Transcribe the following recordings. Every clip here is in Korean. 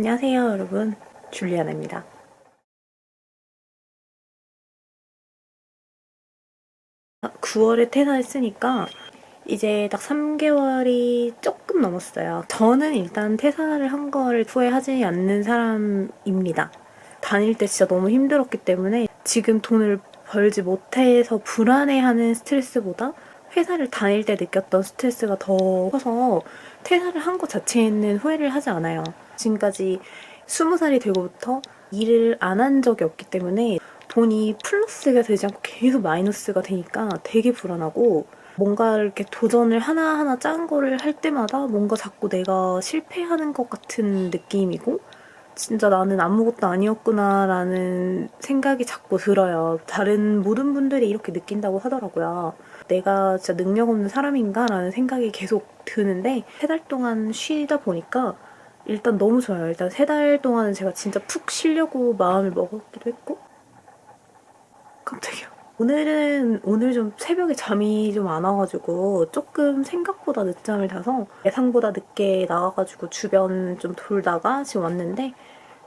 안녕하세요, 여러분. 줄리아나입니다. 9월에 퇴사했으니까 이제 딱 3개월이 조금 넘었어요. 저는 일단 퇴사를 한 거를 후회하지 않는 사람입니다. 다닐 때 진짜 너무 힘들었기 때문에 지금 돈을 벌지 못해서 불안해하는 스트레스보다 회사를 다닐 때 느꼈던 스트레스가 더 커서 퇴사를 한 것 자체에는 후회를 하지 않아요. 지금까지 20살이 되고부터 일을 안 한 적이 없기 때문에 돈이 플러스가 되지 않고 계속 마이너스가 되니까 되게 불안하고, 뭔가 이렇게 도전을 하나하나 짠 거를 할 때마다 뭔가 자꾸 내가 실패하는 것 같은 느낌이고, 진짜 나는 아무것도 아니었구나라는 생각이 자꾸 들어요. 다른 모든 분들이 이렇게 느낀다고 하더라고요. 내가 진짜 능력 없는 사람인가라는 생각이 계속 드는데, 3달 동안 쉬다 보니까 일단 너무 좋아요. 일단 3달 동안은 제가 진짜 푹 쉬려고 마음을 먹었기도 했고. 깜짝이야. 오늘 좀 새벽에 잠이 좀 안 와가지고 조금 생각보다 늦잠을 자서 예상보다 늦게 나와가지고 주변 좀 돌다가 지금 왔는데,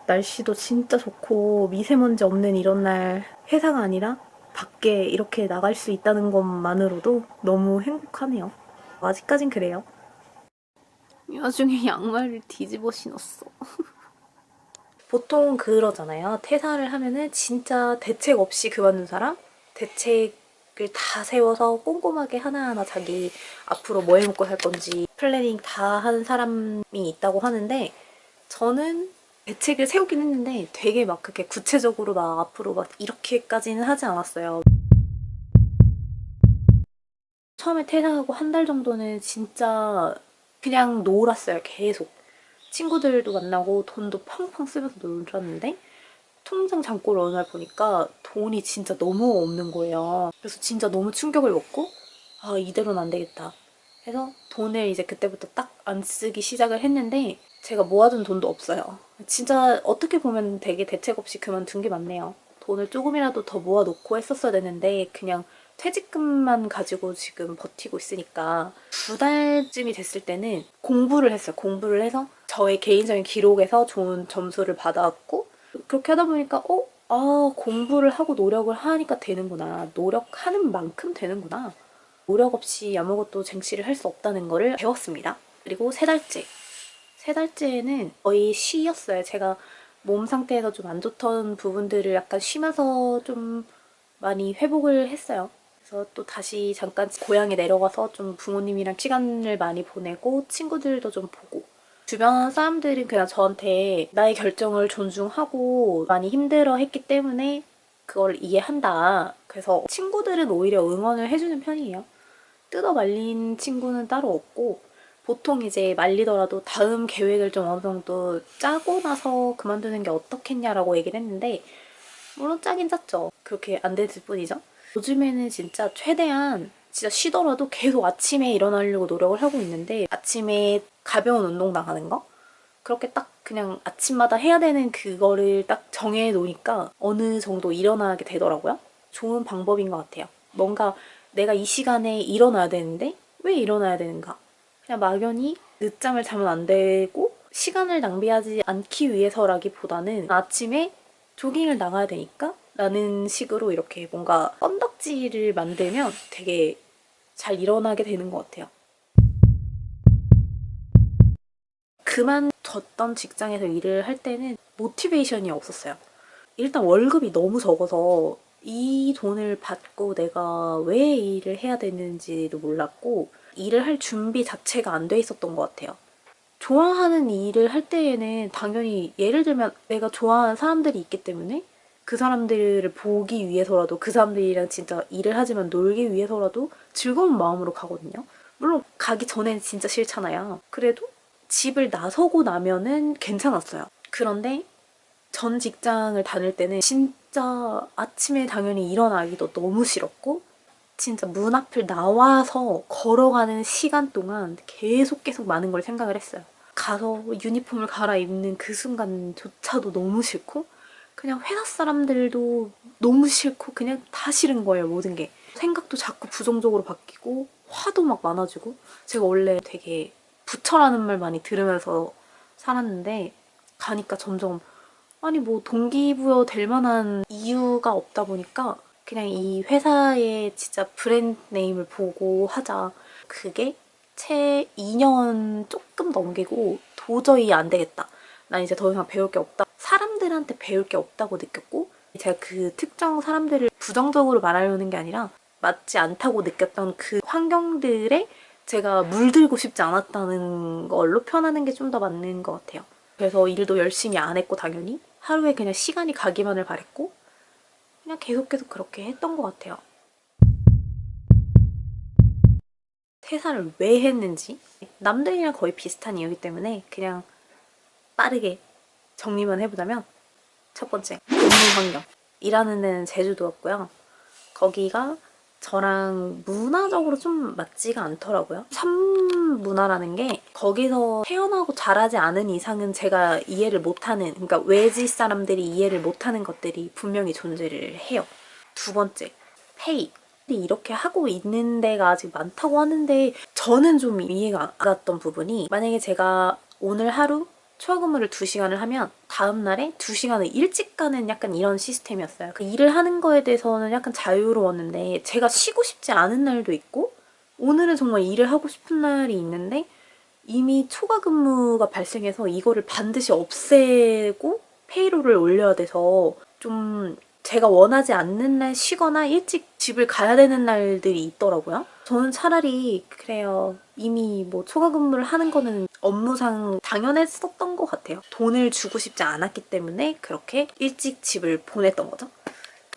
날씨도 진짜 좋고 미세먼지 없는 이런 날 회사가 아니라 밖에 이렇게 나갈 수 있다는 것만으로도 너무 행복하네요. 아직까진 그래요. 이 와중에 양말을 뒤집어 신었어. 보통 그러잖아요. 퇴사를 하면은 진짜 대책 없이 그만둔 사람? 대책을 다 세워서 꼼꼼하게 하나하나 자기 앞으로 뭐 해먹고 살 건지 플래닝 다 한 사람이 있다고 하는데, 저는 대책을 세우긴 했는데 되게 막 그렇게 구체적으로 막 앞으로 막 이렇게까지는 하지 않았어요. 처음에 퇴사하고 1달 정도는 진짜 그냥 놀았어요, 계속. 친구들도 만나고 돈도 펑펑 쓰면서 놀았는데, 통장 잔고를 어느 날 보니까 돈이 진짜 너무 없는 거예요. 그래서 진짜 너무 충격을 먹고, 아, 이대로는 안 되겠다 해서 돈을 이제 그때부터 딱 안 쓰기 시작을 했는데, 제가 모아둔 돈도 없어요. 진짜 어떻게 보면 되게 대책 없이 그만둔 게 맞네요. 돈을 조금이라도 더 모아놓고 했었어야 되는데 그냥 퇴직금만 가지고 지금 버티고 있으니까, 2달쯤이 됐을 때는 공부를 했어요. 공부를 해서 저의 개인적인 기록에서 좋은 점수를 받아왔고, 그렇게 하다 보니까 공부를 하고 노력을 하니까 되는구나. 노력하는 만큼 되는구나. 노력 없이 아무것도 쟁취를 할 수 없다는 거를 배웠습니다. 그리고 3달째. 3달째는 거의 쉬었어요. 제가 몸 상태에서 좀 안 좋던 부분들을 약간 쉬면서 좀 많이 회복을 했어요. 그래서 또 다시 잠깐 고향에 내려가서 좀 부모님이랑 시간을 많이 보내고 친구들도 좀 보고, 주변 사람들은 그냥 저한테 나의 결정을 존중하고 많이 힘들어 했기 때문에 그걸 이해한다. 그래서 친구들은 오히려 응원을 해주는 편이에요. 뜯어 말린 친구는 따로 없고, 보통 이제 말리더라도 다음 계획을 좀 어느 정도 짜고 나서 그만두는 게 어떻겠냐라고 얘기를 했는데, 물론 짜긴 짰죠. 그렇게 안 됐을 뿐이죠. 요즘에는 진짜 최대한 진짜 쉬더라도 계속 아침에 일어나려고 노력을 하고 있는데, 아침에 가벼운 운동 나가는 거? 그렇게 딱 그냥 아침마다 해야 되는 그거를 딱 정해 놓으니까 어느 정도 일어나게 되더라고요. 좋은 방법인 것 같아요. 뭔가 내가 이 시간에 일어나야 되는데 왜 일어나야 되는가? 그냥 막연히 늦잠을 자면 안 되고 시간을 낭비하지 않기 위해서라기보다는 아침에 조깅을 나가야 되니까 라는 식으로 이렇게 뭔가 건덕지를 만들면 되게 잘 일어나게 되는 것 같아요. 그만뒀던 직장에서 일을 할 때는 모티베이션이 없었어요. 일단 월급이 너무 적어서 이 돈을 받고 내가 왜 이 일을 해야 되는지도 몰랐고, 일을 할 준비 자체가 안 돼 있었던 것 같아요. 좋아하는 일을 할 때에는 당연히, 예를 들면 내가 좋아하는 사람들이 있기 때문에 그 사람들을 보기 위해서라도, 그 사람들이랑 진짜 일을 하지만 놀기 위해서라도 즐거운 마음으로 가거든요. 물론 가기 전엔 진짜 싫잖아요. 그래도 집을 나서고 나면은 괜찮았어요. 그런데 전 직장을 다닐 때는 진짜 아침에 당연히 일어나기도 너무 싫었고, 진짜 문 앞을 나와서 걸어가는 시간 동안 계속 많은 걸 생각을 했어요. 가서 유니폼을 갈아입는 그 순간조차도 너무 싫고, 그냥 회사 사람들도 너무 싫고, 그냥 다 싫은 거예요, 모든 게. 생각도 자꾸 부정적으로 바뀌고 화도 막 많아지고. 제가 원래 되게 부처라는 말 많이 들으면서 살았는데, 가니까 점점 아니 뭐 동기부여 될 만한 이유가 없다 보니까 그냥 이 회사의 진짜 브랜드 네임을 보고 하자. 그게 채 2년 조금 넘기고 도저히 안 되겠다. 난 이제 더 이상 배울 게 없다. 사람들한테 배울 게 없다고 느꼈고 제가 그 특정 사람들을 부정적으로 말하려는 게 아니라 맞지 않다고 느꼈던 그 환경들에 제가 물들고 싶지 않았다는 걸로 표현하는 게 좀 더 맞는 것 같아요. 그래서 일도 열심히 안 했고 당연히 하루에 그냥 시간이 가기만을 바랬고 그냥 계속 그렇게 했던 것 같아요. 퇴사를 왜 했는지 남들이랑 거의 비슷한 이유이기 때문에 그냥 빠르게 정리만 해보자면 첫 번째, 근무 환경. 일하는 데는 제주도였고요. 거기가 저랑 문화적으로 좀 맞지가 않더라고요. 삶 문화라는 게 거기서 태어나고 자라지 않은 이상은 제가 이해를 못하는, 그러니까 외지 사람들이 이해를 못하는 것들이 분명히 존재를 해요. 두 번째, 페이. 이렇게 하고 있는 데가 아직 많다고 하는데 저는 좀 이해가 안 갔던 부분이 만약에 제가 오늘 하루 추가 근무를 2시간을 하면 다음날에 2시간을 일찍 가는 약간 이런 시스템이었어요. 그 일을 하는 거에 대해서는 약간 자유로웠는데 제가 쉬고 싶지 않은 날도 있고 오늘은 정말 일을 하고 싶은 날이 있는데 이미 초과 근무가 발생해서 이거를 반드시 없애고 페이로를 올려야 돼서 좀 제가 원하지 않는 날 쉬거나 일찍 집을 가야 되는 날들이 있더라고요. 저는 차라리 그래요. 이미 뭐 초과 근무를 하는 거는 업무상 당연했었던 것 같아요. 돈을 주고 싶지 않았기 때문에 그렇게 일찍 집을 보냈던 거죠.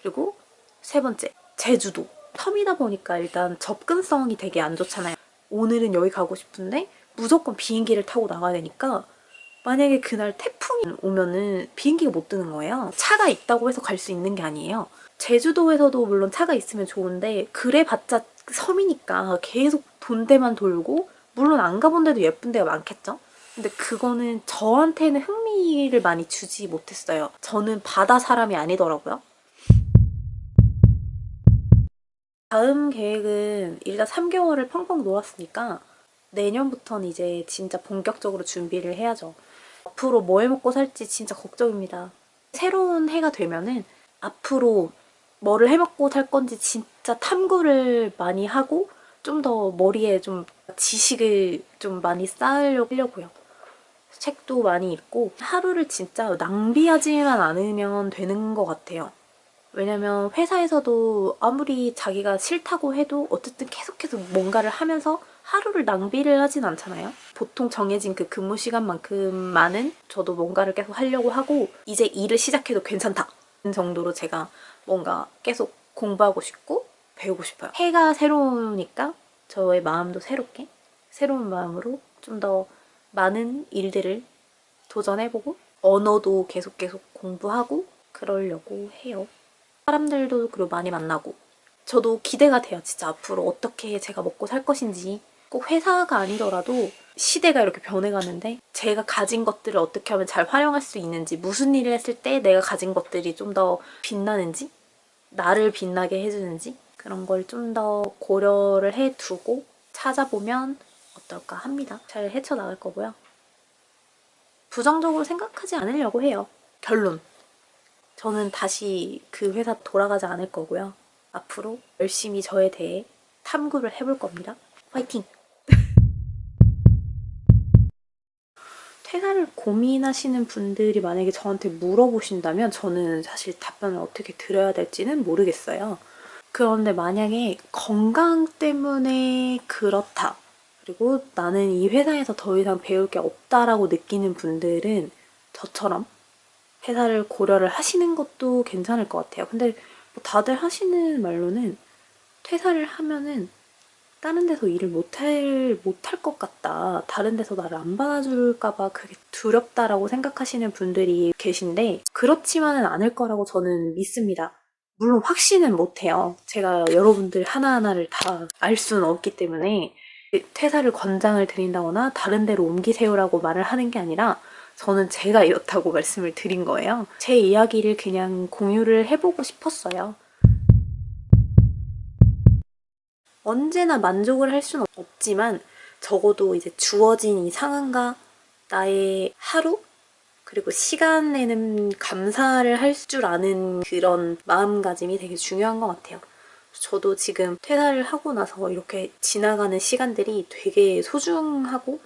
그리고 세 번째, 제주도. 섬이다 보니까 일단 접근성이 되게 안 좋잖아요. 오늘은 여기 가고 싶은데 무조건 비행기를 타고 나가야 되니까 만약에 그날 태풍이 오면은 비행기가 못 뜨는 거예요. 차가 있다고 해서 갈 수 있는 게 아니에요. 제주도에서도 물론 차가 있으면 좋은데 그래봤자 섬이니까 계속 돈대만 돌고 물론 안 가본 데도 예쁜 데가 많겠죠? 근데 그거는 저한테는 흥미를 많이 주지 못했어요. 저는 바다 사람이 아니더라고요. 다음 계획은 일단 3개월을 펑펑 놀았으니까 내년부터는 이제 진짜 본격적으로 준비를 해야죠. 앞으로 뭐 해먹고 살지 진짜 걱정입니다. 새로운 해가 되면은 앞으로 뭐를 해먹고 살 건지 진짜 탐구를 많이 하고 좀 더 머리에 좀 지식을 좀 많이 쌓으려고요. 책도 많이 읽고 하루를 진짜 낭비하지만 않으면 되는 것 같아요. 왜냐면 회사에서도 아무리 자기가 싫다고 해도 어쨌든 계속해서 뭔가를 하면서 하루를 낭비를 하진 않잖아요. 보통 정해진 그 근무 시간만큼만은 저도 뭔가를 계속 하려고 하고 이제 일을 시작해도 괜찮다 정도로 제가 뭔가 계속 공부하고 싶고 배우고 싶어요. 해가 새로우니까 저의 마음도 새롭게 새로운 마음으로 좀 더 많은 일들을 도전해보고 언어도 계속 공부하고 그러려고 해요. 사람들도 그리고 많이 만나고 저도 기대가 돼요. 진짜 앞으로 어떻게 제가 먹고 살 것인지 꼭 회사가 아니더라도 시대가 이렇게 변해가는데 제가 가진 것들을 어떻게 하면 잘 활용할 수 있는지 무슨 일을 했을 때 내가 가진 것들이 좀 더 빛나는지 나를 빛나게 해주는지 그런 걸 좀 더 고려를 해두고 찾아보면 어떨까 합니다. 잘 헤쳐나갈 거고요. 부정적으로 생각하지 않으려고 해요. 결론. 저는 다시 그 회사 돌아가지 않을 거고요. 앞으로 열심히 저에 대해 탐구를 해볼 겁니다. 화이팅! 퇴사를 고민하시는 분들이 만약에 저한테 물어보신다면 저는 사실 답변을 어떻게 드려야 될지는 모르겠어요. 그런데 만약에 건강 때문에 그렇다. 그리고 나는 이 회사에서 더 이상 배울 게 없다라고 느끼는 분들은 저처럼 회사를 고려를 하시는 것도 괜찮을 것 같아요. 근데 뭐 다들 하시는 말로는 퇴사를 하면은 다른 데서 일을 못할 것 같다. 다른 데서 나를 안 받아줄까봐 그게 두렵다라고 생각하시는 분들이 계신데 그렇지만은 않을 거라고 저는 믿습니다. 물론 확신은 못해요. 제가 여러분들 하나하나를 다 알 수는 없기 때문에 퇴사를 권장을 드린다거나 다른 데로 옮기세요라고 말을 하는 게 아니라 저는 제가 이렇다고 말씀을 드린 거예요. 제 이야기를 그냥 공유를 해보고 싶었어요. 언제나 만족을 할 수는 없지만 적어도 이제 주어진 이 상황과 나의 하루 그리고 시간에는 감사를 할 줄 아는 그런 마음가짐이 되게 중요한 것 같아요. 저도 지금 퇴사를 하고 나서 이렇게 지나가는 시간들이 되게 소중하고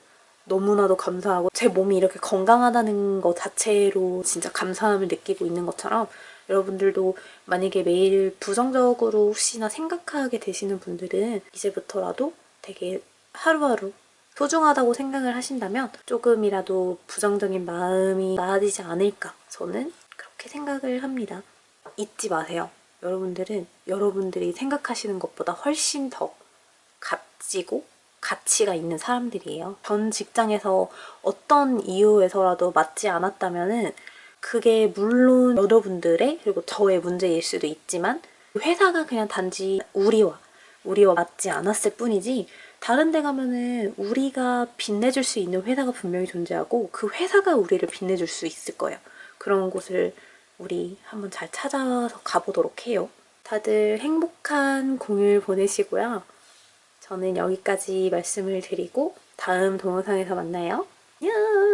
너무나도 감사하고 제 몸이 이렇게 건강하다는 것 자체로 진짜 감사함을 느끼고 있는 것처럼 여러분들도 만약에 매일 부정적으로 혹시나 생각하게 되시는 분들은 이제부터라도 되게 하루하루 소중하다고 생각을 하신다면 조금이라도 부정적인 마음이 나아지지 않을까 저는 그렇게 생각을 합니다. 잊지 마세요. 여러분들은 여러분들이 생각하시는 것보다 훨씬 더 값지고 가치가 있는 사람들이에요. 전 직장에서 어떤 이유에서라도 맞지 않았다면은 그게 물론 여러분들의 그리고 저의 문제일 수도 있지만 회사가 그냥 단지 우리와 맞지 않았을 뿐이지 다른 데 가면은 우리가 빛내줄 수 있는 회사가 분명히 존재하고 그 회사가 우리를 빛내줄 수 있을 거예요. 그런 곳을 우리 한번 잘 찾아서 가보도록 해요. 다들 행복한 공휴일 보내시고요. 저는 여기까지 말씀을 드리고 다음 동영상에서 만나요. 안녕!